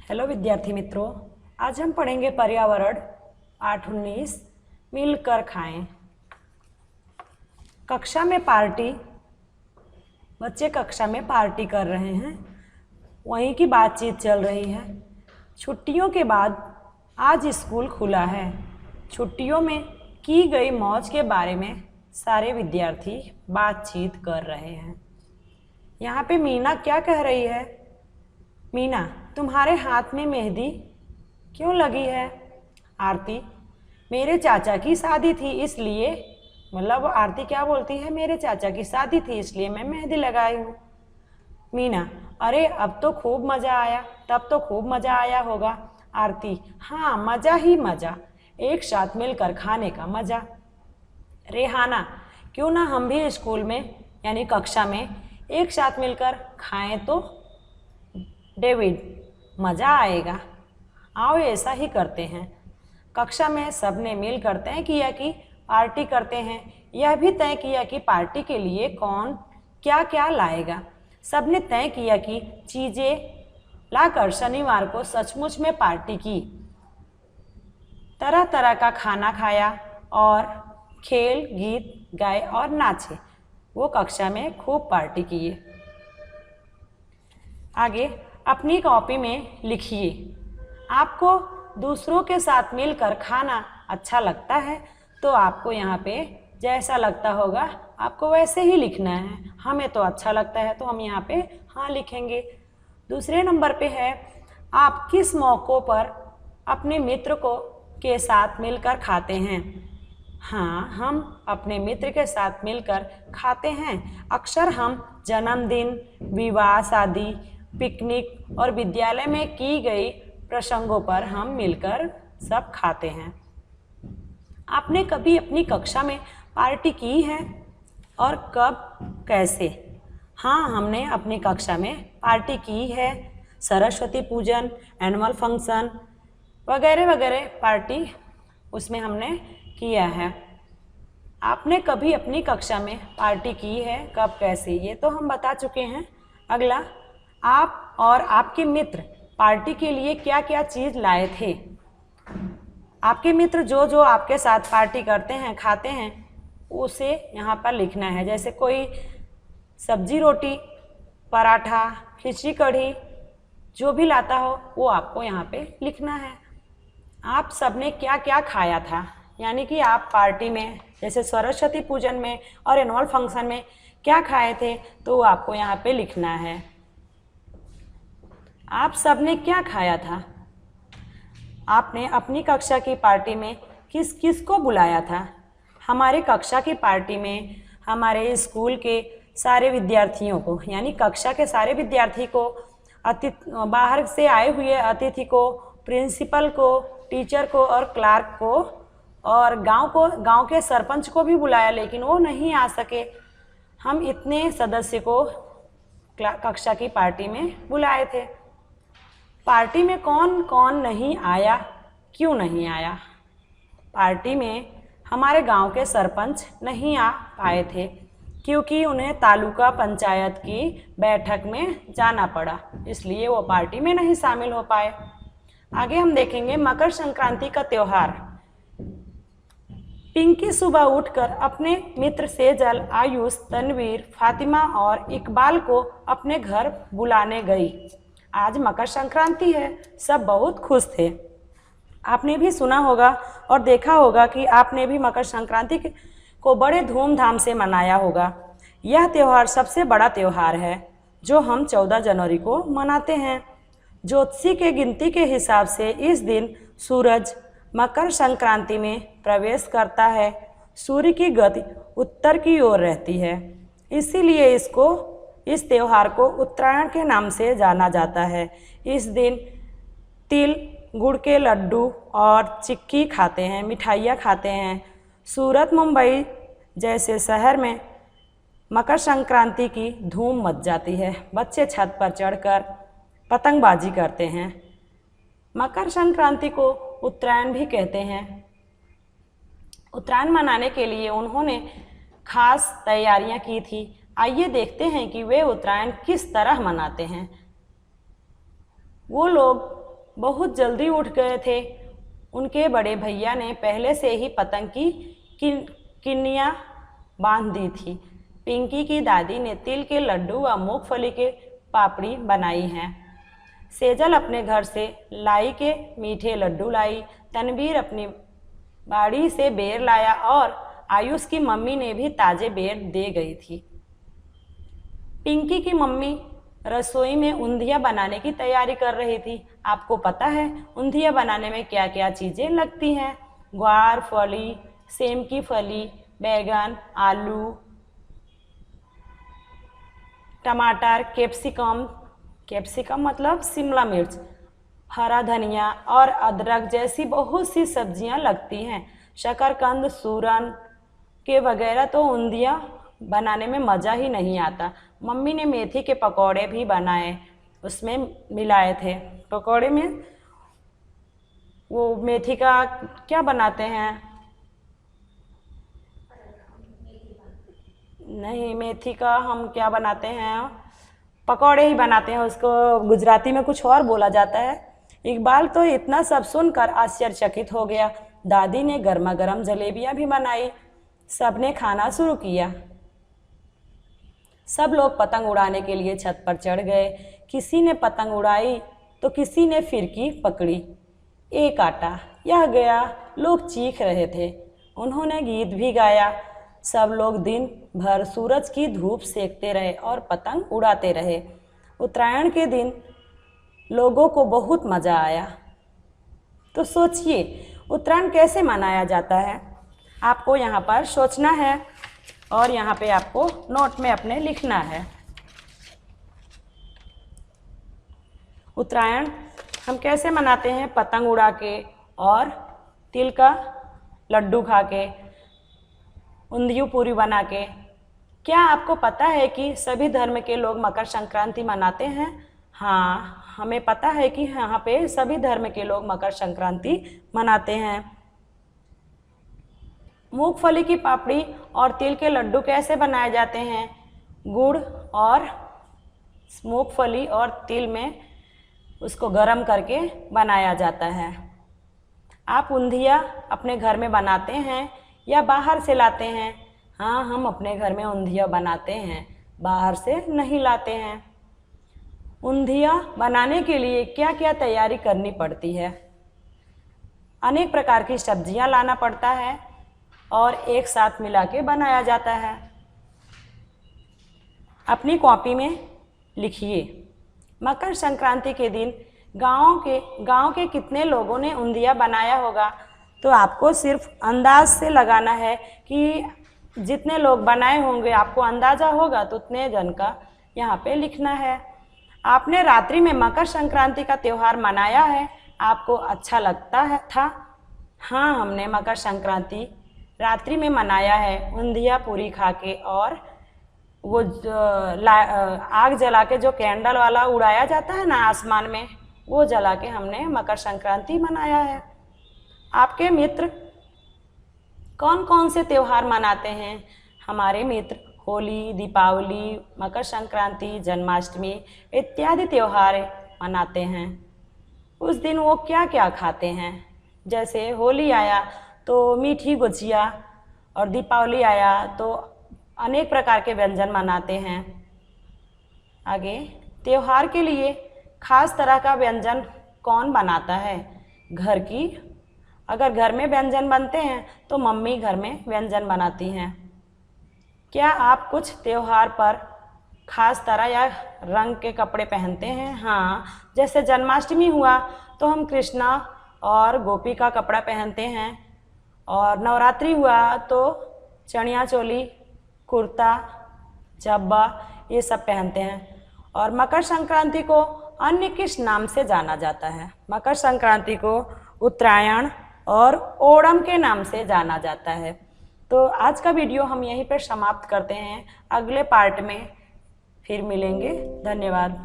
Hello विद्यार्थी मित्रों, आज हम पढ़ेंगे पर्यावरण पाठ 19 मिलकर खाएं। कक्षा में पार्टी, बच्चे कक्षा में पार्टी कर रहे हैं, वहीं की बातचीत चल रही है। छुट्टियों के बाद आज स्कूल खुला है। छुट्टियों में की गई मौज के बारे में सारे विद्यार्थी बातचीत कर रहे हैं। यहाँ पे मीना क्या कह रही है? मीना, तुम्हारे हाथ में मेहंदी क्यों लगी है? आरती, मेरे चाचा की शादी थी इसलिए, मतलब आरती क्या बोलती है, मेरे चाचा की शादी थी इसलिए मैं मेहंदी लगाई हूँ। मीना, अरे अब तो खूब मज़ा आया, तब तो खूब मज़ा आया होगा। आरती, हाँ मज़ा ही मज़ा, एक साथ मिलकर खाने का मज़ा। रेहाना, क्यों ना हम भी स्कूल में यानी कक्षा में एक साथ मिलकर खाएं तो? डेविड, मज़ा आएगा, आओ ऐसा ही करते हैं। कक्षा में सबने मिलकर तय किया कि पार्टी करते हैं। यह भी तय किया कि पार्टी के लिए कौन क्या क्या लाएगा। सबने तय किया कि चीज़ें लाकर शनिवार को सचमुच में पार्टी की। तरह तरह का खाना खाया और खेल गीत गाए और नाचे। वो कक्षा में खूब पार्टी किए। आगे अपनी कॉपी में लिखिए, आपको दूसरों के साथ मिलकर खाना अच्छा लगता है तो आपको यहाँ पे जैसा लगता होगा आपको वैसे ही लिखना है। हमें तो अच्छा लगता है तो हम यहाँ पे हाँ लिखेंगे। दूसरे नंबर पे है, आप किस मौक़ों पर अपने मित्र को के साथ मिलकर खाते हैं? हाँ, हम अपने मित्र के साथ मिलकर खाते हैं। अक्सर हम जन्मदिन, विवाह, शादी, पिकनिक और विद्यालय में की गई प्रसंगों पर हम मिलकर सब खाते हैं। आपने कभी अपनी कक्षा में पार्टी की है और कब, कैसे? हाँ, हमने अपनी कक्षा में पार्टी की है। सरस्वती पूजन, एनुअल फंक्शन वगैरह वगैरह पार्टी उसमें हमने किया है। आपने कभी अपनी कक्षा में पार्टी की है, कब, कैसे? ये तो हम बता चुके हैं। अगला, आप और आपके मित्र पार्टी के लिए क्या क्या चीज़ लाए थे? आपके मित्र जो जो आपके साथ पार्टी करते हैं, खाते हैं, उसे यहाँ पर लिखना है। जैसे कोई सब्जी रोटी, पराठा, खिचड़ी कढ़ी, जो भी लाता हो वो आपको यहाँ पे लिखना है। आप सबने क्या क्या खाया था, यानी कि आप पार्टी में जैसे सरस्वती पूजन में और एनुअल फंक्शन में क्या खाए थे तो वो आपको यहाँ पे लिखना है। आप सबने क्या खाया था? आपने अपनी कक्षा की पार्टी में किस किस को बुलाया था? हमारे कक्षा की पार्टी में हमारे स्कूल के सारे विद्यार्थियों को, यानी कक्षा के सारे विद्यार्थी को, बाहर से आए हुए अतिथि को, प्रिंसिपल को, टीचर को और क्लार्क को और गांव के सरपंच को भी बुलाया, लेकिन वो नहीं आ सके। हम इतने सदस्य को कक्षा की पार्टी में बुलाए थे। पार्टी में कौन कौन नहीं आया, क्यों नहीं आया? पार्टी में हमारे गांव के सरपंच नहीं आ पाए थे क्योंकि उन्हें तालुका पंचायत की बैठक में जाना पड़ा, इसलिए वो पार्टी में नहीं शामिल हो पाए। आगे हम देखेंगे मकर संक्रांति का त्यौहार। पिंकी सुबह उठकर अपने मित्र सेजल, आयुष, तनवीर, फातिमा और इकबाल को अपने घर बुलाने गई। आज मकर संक्रांति है, सब बहुत खुश थे। आपने भी सुना होगा और देखा होगा कि आपने भी मकर संक्रांति को बड़े धूमधाम से मनाया होगा। यह त्यौहार सबसे बड़ा त्यौहार है जो हम 14 जनवरी को मनाते हैं। ज्योतिषी के गिनती के हिसाब से इस दिन सूरज मकर संक्रांति में प्रवेश करता है। सूर्य की गति उत्तर की ओर रहती है, इसीलिए इस त्यौहार को उत्तरायण के नाम से जाना जाता है। इस दिन तिल, गुड़ के लड्डू और चिक्की खाते हैं, मिठाइयाँ खाते हैं। सूरत, मुंबई जैसे शहर में मकर संक्रांति की धूम मच जाती है। बच्चे छत पर चढ़कर पतंगबाजी करते हैं। मकर संक्रांति को उत्तरायण भी कहते हैं। उत्तरायण मनाने के लिए उन्होंने खास तैयारियां की थी। आइए देखते हैं कि वे उत्तरायण किस तरह मनाते हैं। वो लोग बहुत जल्दी उठ गए थे। उनके बड़े भैया ने पहले से ही पतंग की किन्नियाँ बांध दी थी। पिंकी की दादी ने तिल के लड्डू व मूंगफली के पापड़ी बनाई हैं। सेजल अपने घर से लाई के मीठे लड्डू लाई। तनवीर अपनी बाड़ी से बेर लाया और आयुष की मम्मी ने भी ताजे बेर दे गई थी। पिंकी की मम्मी रसोई में ऊंधिया बनाने की तैयारी कर रही थी। आपको पता है ऊंधिया बनाने में क्या क्या चीज़ें लगती हैं? ग्वार फली, सेम की फली, बैगन, आलू, टमाटर, कैप्सिकम मतलब शिमला मिर्च, हरा धनिया और अदरक जैसी बहुत सी सब्जियां लगती हैं। शकरकंद, सूरन के वगैरह तो ऊंधिया बनाने में मज़ा ही नहीं आता। मम्मी ने मेथी के पकौड़े भी बनाए, उसमें मिलाए थे। पकौड़े में वो मेथी का क्या बनाते हैं? नहीं, मेथी का हम क्या बनाते हैं? पकौड़े ही बनाते हैं, उसको गुजराती में कुछ और बोला जाता है। इकबाल तो इतना सब सुनकर आश्चर्यचकित हो गया। दादी ने गर्मा गर्म जलेबियाँ भी बनाई। सबने खाना शुरू किया। सब लोग पतंग उड़ाने के लिए छत पर चढ़ गए। किसी ने पतंग उड़ाई तो किसी ने फिरकी पकड़ी। एक आटा, यह गया। लोग चीख रहे थे। उन्होंने गीत भी गाया। सब लोग दिन भर सूरज की धूप सेकते रहे और पतंग उड़ाते रहे। उत्तरायण के दिन लोगों को बहुत मज़ा आया। तो सोचिए उत्तरायण कैसे मनाया जाता है? आपको यहाँ पर सोचना है और यहाँ पे आपको नोट में अपने लिखना है। उत्तरायण हम कैसे मनाते हैं? पतंग उड़ा के और तिल का लड्डू खा के, ऊंधियू पूरी बना के। क्या आपको पता है कि सभी धर्म के लोग मकर संक्रांति मनाते हैं? हाँ, हमें पता है कि यहाँ पे सभी धर्म के लोग मकर संक्रांति मनाते हैं। मूंगफली की पापड़ी और तिल के लड्डू कैसे बनाए जाते हैं? गुड़ और मूंगफली और तिल में उसको गरम करके बनाया जाता है। आप ऊंधिया अपने घर में बनाते हैं या बाहर से लाते हैं? हाँ, हम अपने घर में ऊंधिया बनाते हैं, बाहर से नहीं लाते हैं। ऊंधिया बनाने के लिए क्या क्या तैयारी करनी पड़ती है? अनेक प्रकार की सब्जियां लाना पड़ता है और एक साथ मिला के बनाया जाता है। अपनी कॉपी में लिखिए। मकर संक्रांति के दिन गांव के कितने लोगों ने ऊंधिया बनाया होगा? तो आपको सिर्फ अंदाज से लगाना है कि जितने लोग बनाए होंगे, आपको अंदाज़ा होगा तो उतने जन का यहाँ पे लिखना है। आपने रात्रि में मकर संक्रांति का त्यौहार मनाया है, आपको अच्छा लगता है था? हाँ, हमने मकर संक्रांति रात्रि में मनाया है। ऊंधिया पूरी खा के और वो आग जला के जो कैंडल वाला उड़ाया जाता है ना आसमान में, वो जला के हमने मकर संक्रांति मनाया है। आपके मित्र कौन कौन से त्यौहार मनाते हैं? हमारे मित्र होली, दीपावली, मकर संक्रांति, जन्माष्टमी इत्यादि त्यौहार मनाते हैं। उस दिन वो क्या क्या खाते हैं? जैसे होली आया तो मीठी गुजिया और दीपावली आया तो अनेक प्रकार के व्यंजन मनाते हैं। आगे, त्यौहार के लिए खास तरह का व्यंजन कौन बनाता है? अगर घर में व्यंजन बनते हैं तो मम्मी घर में व्यंजन बनाती हैं। क्या आप कुछ त्यौहार पर खास तरह या रंग के कपड़े पहनते हैं? हाँ, जैसे जन्माष्टमी हुआ तो हम कृष्णा और गोपी का कपड़ा पहनते हैं, और नवरात्रि हुआ तो चनिया चोली, कुर्ता, जब्बा ये सब पहनते हैं। और मकर संक्रांति को अन्य किस नाम से जाना जाता है? मकर संक्रांति को उत्तरायण और ओणम के नाम से जाना जाता है। तो आज का वीडियो हम यहीं पर समाप्त करते हैं। अगले पार्ट में फिर मिलेंगे। धन्यवाद।